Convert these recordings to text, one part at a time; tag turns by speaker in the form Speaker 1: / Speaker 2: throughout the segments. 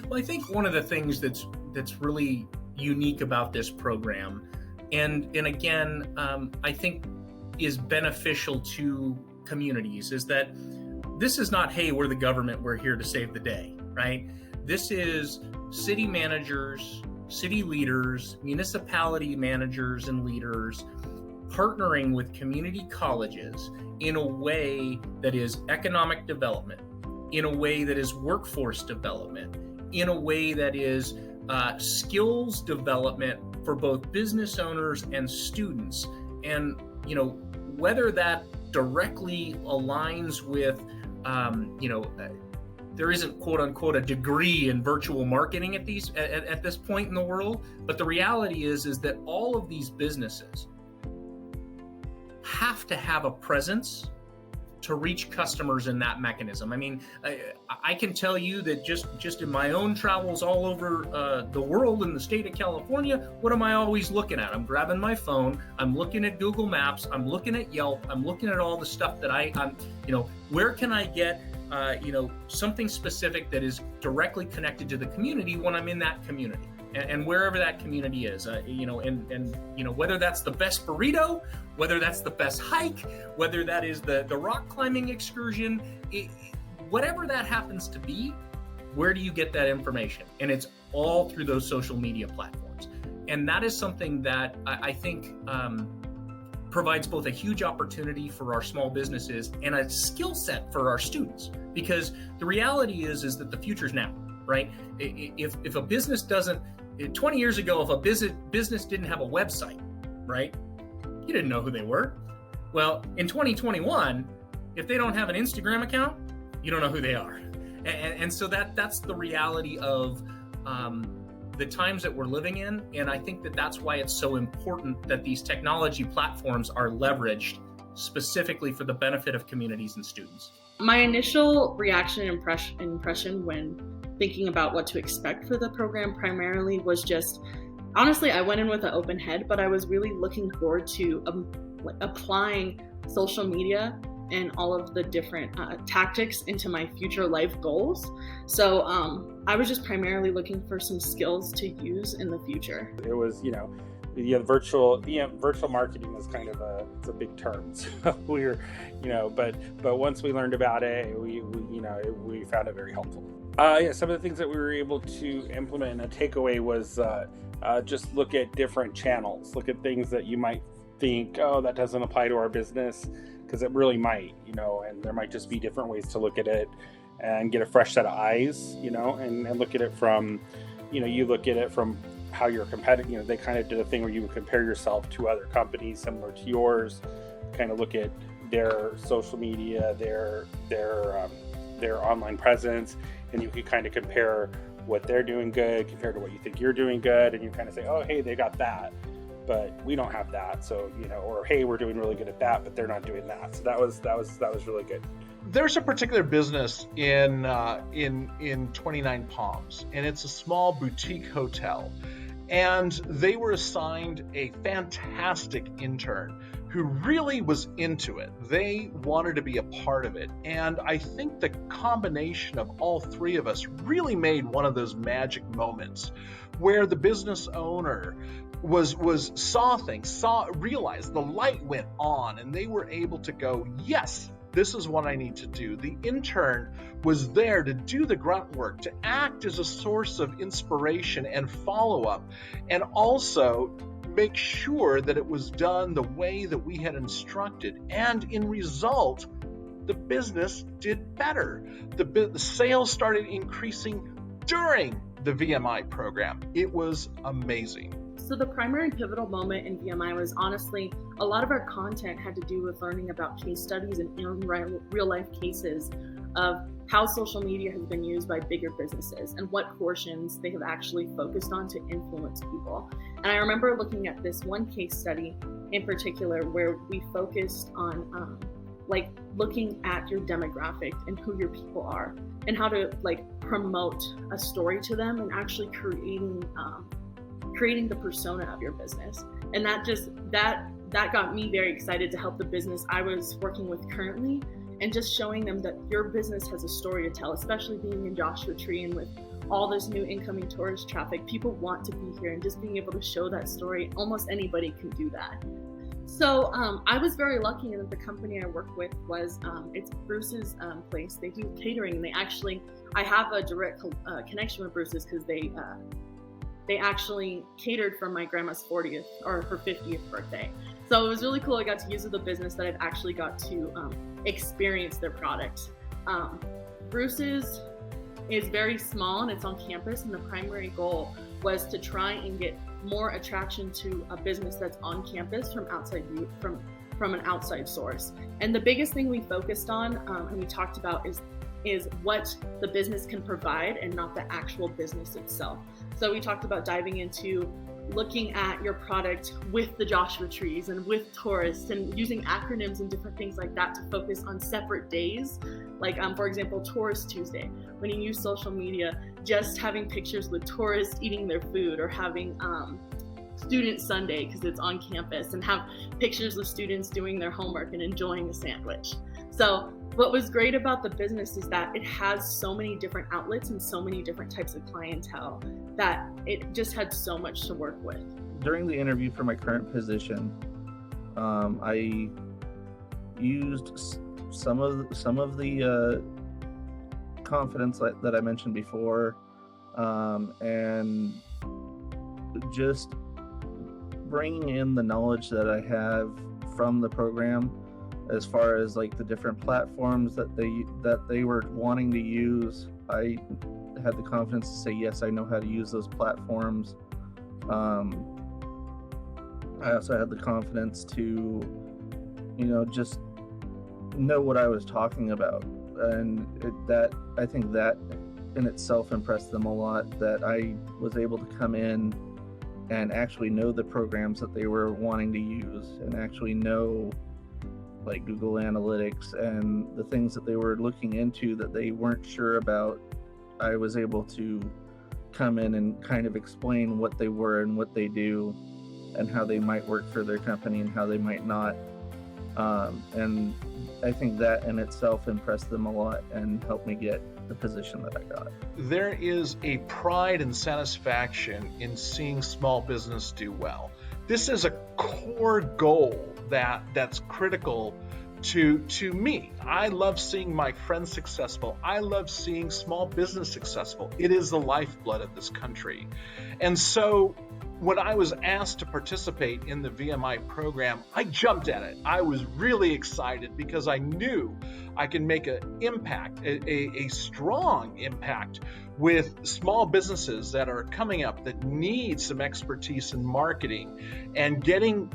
Speaker 1: Well, I think one of the things that's really unique about this program, and again, I think is beneficial to communities, is that this is not, hey, we're the government, we're here to save the day, right? This is city managers, city leaders, municipality managers and leaders partnering with community colleges in a way that is economic development, in a way that is workforce development, in a way that is skills development for both business owners and students. And, whether that directly aligns with, there isn't quote unquote a degree in virtual marketing at this point in the world, but the reality is that all of these businesses have to have a presence to reach customers in that mechanism. I mean, I can tell you that just in my own travels all over the world in the state of California, what am I always looking at? I'm grabbing my phone, I'm looking at Google Maps, I'm looking at Yelp, I'm looking at all the stuff that I'm where can I get something specific that is directly connected to the community when I'm in that community. And wherever that community is, whether that's the best burrito, whether that's the best hike, whether that is the rock climbing excursion, whatever that happens to be, where do you get that information? And it's all through those social media platforms. And that is something that I think provides both a huge opportunity for our small businesses and a skill set for our students. Because the reality is that the future's now, right? If a business doesn't, 20 years ago, if a business didn't have a website, right, you didn't know who they were. Well, in 2021, if they don't have an Instagram account, you don't know who they are. And so that's the reality of the times that we're living in. And I think that that's why it's so important that these technology platforms are leveraged specifically for the benefit of communities and students.
Speaker 2: My initial reaction and impression when thinking about what to expect for the program primarily was just, honestly, I went in with an open head, but I was really looking forward to applying social media and all of the different tactics into my future life goals. So I was just primarily looking for some skills to use in the future.
Speaker 3: It was, virtual marketing is kind of it's a big term. So we're, but once we learned about it, we found it very helpful. Some of the things that we were able to implement and a takeaway was just look at different channels, look at things that you might think, oh, that doesn't apply to our business, because it really might, and there might just be different ways to look at it and get a fresh set of eyes, and look at it from, you look at it from how you're competitive. They kind of did a thing where you would compare yourself to other companies similar to yours, kind of look at their social media, their online presence, and you could kind of compare what they're doing good compared to what you think you're doing good, and you kind of say, oh, hey, they got that, but we don't have that. So, or hey, we're doing really good at that, but they're not doing that. So that was really good.
Speaker 4: There's a particular business in 29 Palms, and it's a small boutique hotel. And they were assigned a fantastic intern who really was into it. They wanted to be a part of it. And I think the combination of all three of us really made one of those magic moments where the business owner realized the light went on, and they were able to go, yes, this is what I need to do. The intern was there to do the grunt work, to act as a source of inspiration and follow-up, and also make sure that it was done the way that we had instructed. And in result, the business did better. The sales started increasing during the VMI program. It was amazing.
Speaker 2: So the primary pivotal moment in VMI was honestly, a lot of our content had to do with learning about case studies and real life cases of how social media has been used by bigger businesses and what portions they have actually focused on to influence people. And I remember looking at this one case study in particular where we focused on looking at your demographic and who your people are and how to promote a story to them and actually creating the persona of your business. And that got me very excited to help the business I was working with currently and just showing them that your business has a story to tell, especially being in Joshua Tree and with all this new incoming tourist traffic. People want to be here, and just being able to show that story, almost anybody can do that. So I was very lucky in that the company I work with was, it's Bruce's place. They do catering, and I have a direct connection with Bruce's because they actually catered for my grandma's 40th or her 50th birthday. So it was really cool. I got to use the business that I've actually got to experience their product. Bruce's is very small and it's on campus, and the primary goal was to try and get more attraction to a business that's on campus from an outside source. And the biggest thing we focused on and we talked about is what the business can provide and not the actual business itself. So we talked about diving into looking at your product with the Joshua Trees and with tourists, and using acronyms and different things like that to focus on separate days. Like, for example, Tourist Tuesday. When you use social media, just having pictures with tourists eating their food, or having Student Sunday because it's on campus, and have pictures of students doing their homework and enjoying a sandwich. So what was great about the business is that it has so many different outlets and so many different types of clientele that it just had so much to work with.
Speaker 5: During the interview for my current position, I used some of the confidence that I mentioned before, and just bringing in the knowledge that I have from the program, as far as like the different platforms that they were wanting to use. I had the confidence to say, yes, I know how to use those platforms. I also had the confidence to, just know what I was talking about. And I think that in itself impressed them a lot, that I was able to come in and actually know the programs that they were wanting to use, and actually know like Google Analytics and the things that they were looking into that they weren't sure about. I was able to come in and kind of explain what they were and what they do and how they might work for their company and how they might not. And I think that in itself impressed them a lot and helped me get the position that I got.
Speaker 4: There is a pride and satisfaction in seeing small business do well. This is a core goal that's critical to me. I love seeing my friends successful. I love seeing small business successful. It is the lifeblood of this country. And so when I was asked to participate in the VMI program, I jumped at it. I was really excited because I knew I can make an impact, a strong impact, with small businesses that are coming up that need some expertise in marketing and getting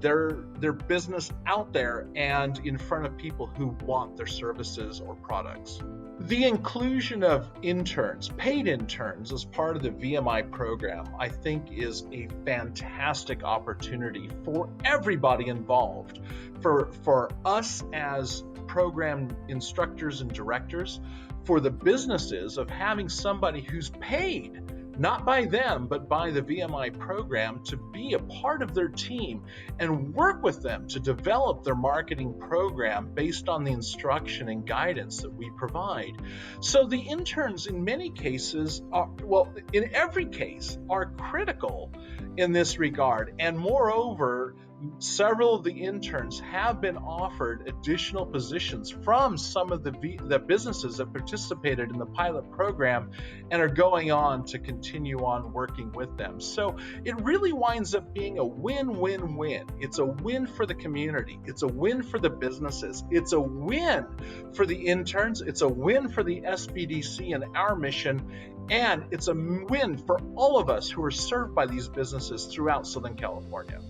Speaker 4: their business out there and in front of people who want their services or products. The inclusion of interns, paid interns, as part of the VMI program, I think is a fantastic opportunity for everybody involved, for us as program instructors and directors, for the businesses of having somebody who's paid, not by them, but by the VMI program, to be a part of their team and work with them to develop their marketing program based on the instruction and guidance that we provide. So the interns in many cases in every case are critical in this regard. And moreover, several of the interns have been offered additional positions from some of the businesses that participated in the pilot program and are going on to continue on working with them. So it really winds up being a win-win-win. It's a win for the community. It's a win for the businesses. It's a win for the interns. It's a win for the SBDC and our mission. And it's a win for all of us who are served by these businesses throughout Southern California.